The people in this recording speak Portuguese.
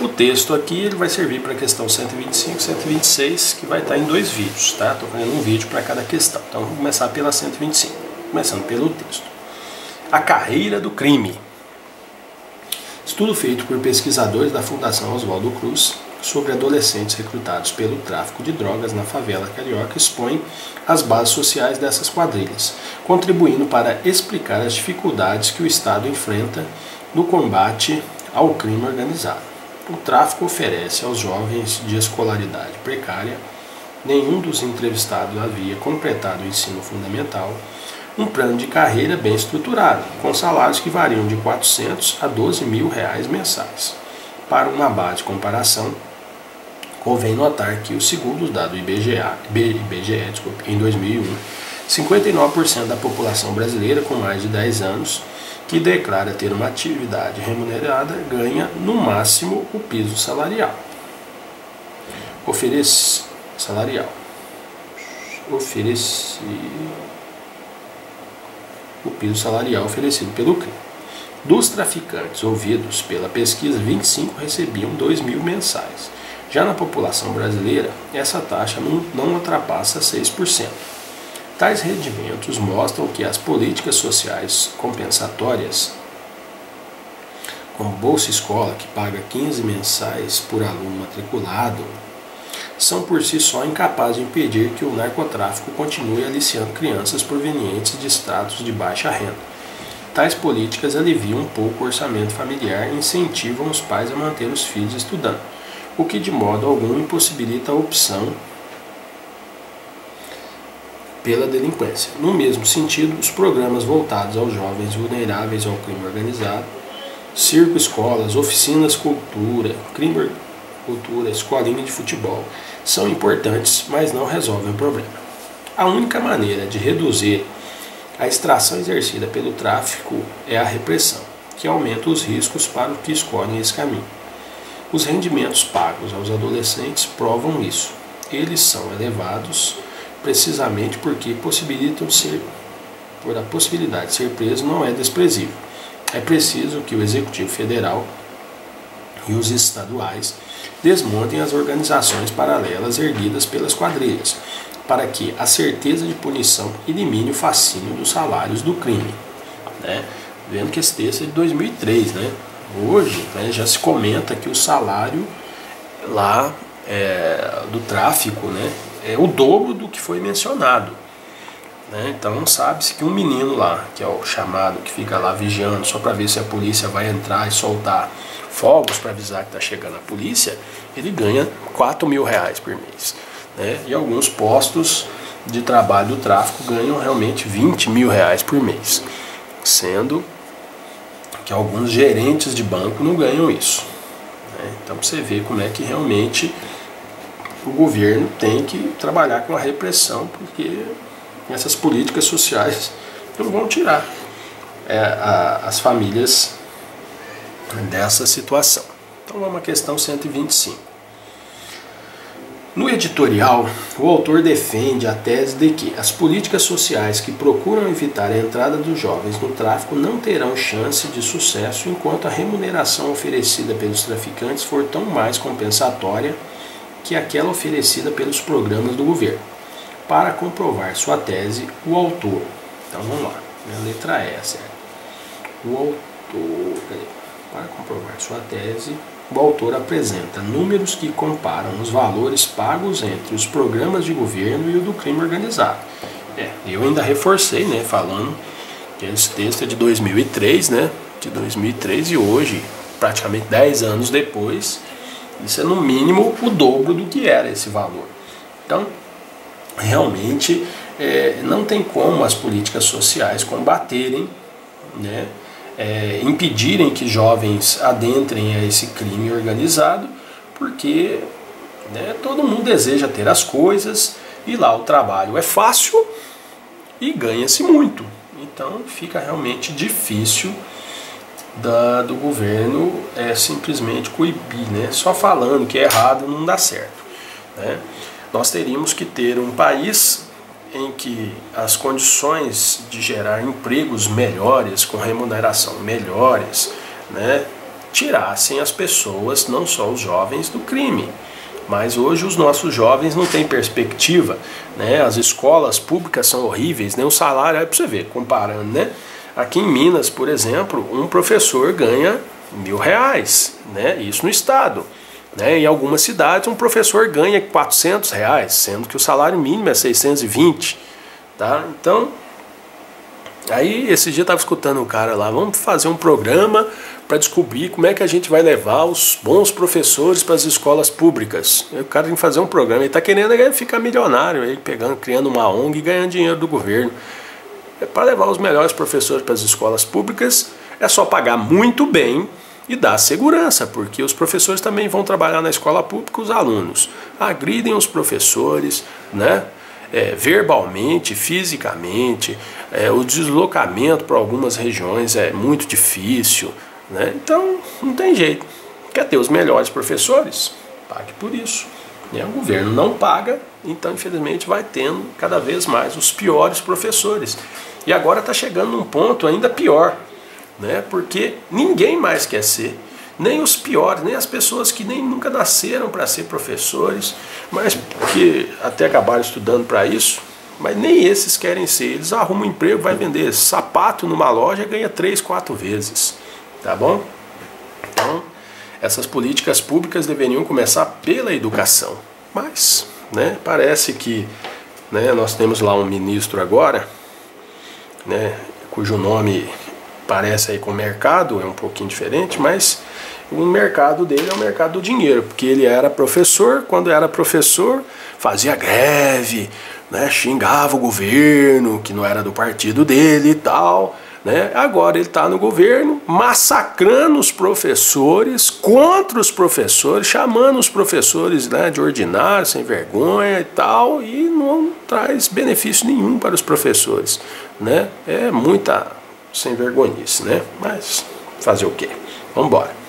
O texto aqui ele vai servir para a questão 125 e 126, que vai estar em 2 vídeos, tá? Estou fazendo um vídeo para cada questão. Então vamos começar pela 125, começando pelo texto. A carreira do crime. Estudo feito por pesquisadores da Fundação Oswaldo Cruz sobre adolescentes recrutados pelo tráfico de drogas na favela carioca expõe as bases sociais dessas quadrilhas, contribuindo para explicar as dificuldades que o Estado enfrenta no combate ao crime organizado. O tráfico oferece aos jovens de escolaridade precária, nenhum dos entrevistados havia completado o ensino fundamental, um plano de carreira bem estruturado, com salários que variam de 400 a 12 mil reais mensais. Para uma base de comparação, convém notar que, segundo os dados do IBGE, em 2001, 59% da população brasileira com mais de 10 anos que declara ter uma atividade remunerada ganha, no máximo, o piso salarial. O piso salarial oferecido pelo crime. Dos traficantes ouvidos pela pesquisa, 25 recebiam 2 mil mensais. Já na população brasileira, essa taxa não ultrapassa 6%. Tais rendimentos mostram que as políticas sociais compensatórias, como Bolsa Escola, que paga 15 mensais por aluno matriculado, são por si só incapazes de impedir que o narcotráfico continue aliciando crianças provenientes de estratos de baixa renda. Tais políticas aliviam um pouco o orçamento familiar e incentivam os pais a manter os filhos estudando, o que de modo algum impossibilita a opção pela delinquência. No mesmo sentido, os programas voltados aos jovens vulneráveis ao crime organizado, circo, escolas, oficinas cultura, escolinha de futebol, são importantes, mas não resolvem o problema. A única maneira de reduzir a extração exercida pelo tráfico é a repressão, que aumenta os riscos para os que escolhem esse caminho. Os rendimentos pagos aos adolescentes provam isso. Eles são elevados precisamente porque a possibilidade de ser preso não é desprezível. É preciso que o Executivo Federal e os estaduais desmontem as organizações paralelas erguidas pelas quadrilhas, para que a certeza de punição elimine o fascínio dos salários do crime. Vendo que esse texto é de 2003, hoje já se comenta que o salário lá do tráfico é o dobro do que foi mencionado. Então sabe-se que um menino lá, que é o chamado, que fica lá vigiando só para ver se a polícia vai entrar e soltar fogos para avisar que está chegando a polícia, ele ganha 4 mil reais por mês. E alguns postos de trabalho do tráfico ganham realmente 20 mil reais por mês, sendo que alguns gerentes de banco não ganham isso. Então você vê como é que realmente o governo tem que trabalhar com a repressão, porque essas políticas sociais não vão tirar as famílias dessa situação. Então vamos à questão 125. No editorial, o autor defende a tese de que as políticas sociais que procuram evitar a entrada dos jovens no tráfico não terão chance de sucesso enquanto a remuneração oferecida pelos traficantes for tão mais compensatória que aquela oferecida pelos programas do governo. Para comprovar sua tese, o autor... Então vamos lá, a letra E, certo? Para comprovar sua tese, o autor apresenta números que comparam os valores pagos entre os programas de governo e o do crime organizado. Eu ainda reforcei, falando que esse texto é de 2003, de 2003, e hoje, praticamente 10 anos depois, isso é no mínimo o dobro do que era esse valor. Então, realmente, não tem como as políticas sociais combaterem, impedirem que jovens adentrem a esse crime organizado, porque todo mundo deseja ter as coisas e lá o trabalho é fácil e ganha-se muito. Então fica realmente difícil do governo simplesmente coibir, só falando que é errado não dá certo. Nós teríamos que ter um país em que as condições de gerar empregos melhores, com remuneração melhores, tirassem as pessoas, não só os jovens, do crime. Mas hoje os nossos jovens não têm perspectiva, né? As escolas públicas são horríveis, né? O salário, aí para você ver, comparando, né? Aqui em Minas, por exemplo, um professor ganha R$1.000, né? Isso no estado. Né? Em algumas cidades um professor ganha R$400, sendo que o salário mínimo é 620. Tá? Então, aí esse dia eu estava escutando um cara lá, vamos fazer um programa para descobrir como é que a gente vai levar os bons professores para as escolas públicas. E o cara tem que fazer um programa, ele está querendo ficar milionário, ele criando uma ONG e ganhando dinheiro do governo. Para levar os melhores professores para as escolas públicas, é só pagar muito bem e dar segurança, porque os professores também vão trabalhar na escola pública, os alunos agridem os professores, né? Verbalmente, fisicamente, o deslocamento para algumas regiões é muito difícil, né? Então não tem jeito. Quer ter os melhores professores? Pague por isso. O governo não paga, então infelizmente vai tendo cada vez mais os piores professores. E agora está chegando num ponto ainda pior, né? Porque ninguém mais quer ser, nem os piores, nem as pessoas que nem nunca nasceram para ser professores, mas que até acabaram estudando para isso, mas nem esses querem ser. Eles arrumam um emprego, vai vender sapato numa loja e ganha 3, 4 vezes, tá bom? Então, essas políticas públicas deveriam começar pela educação, mas, né, parece que, né, nós temos lá um ministro agora, né, cujo nome parece aí com o mercado, é um pouquinho diferente, mas o mercado dele é o mercado do dinheiro, porque ele era professor, quando era professor fazia greve, né, xingava o governo, que não era do partido dele e tal, né? Agora ele está no governo massacrando os professores, contra os professores, chamando os professores, né, de ordinário, sem vergonha e tal, e não traz benefício nenhum para os professores, né? É muita sem vergonhice, né? Mas fazer o quê? Vamos embora.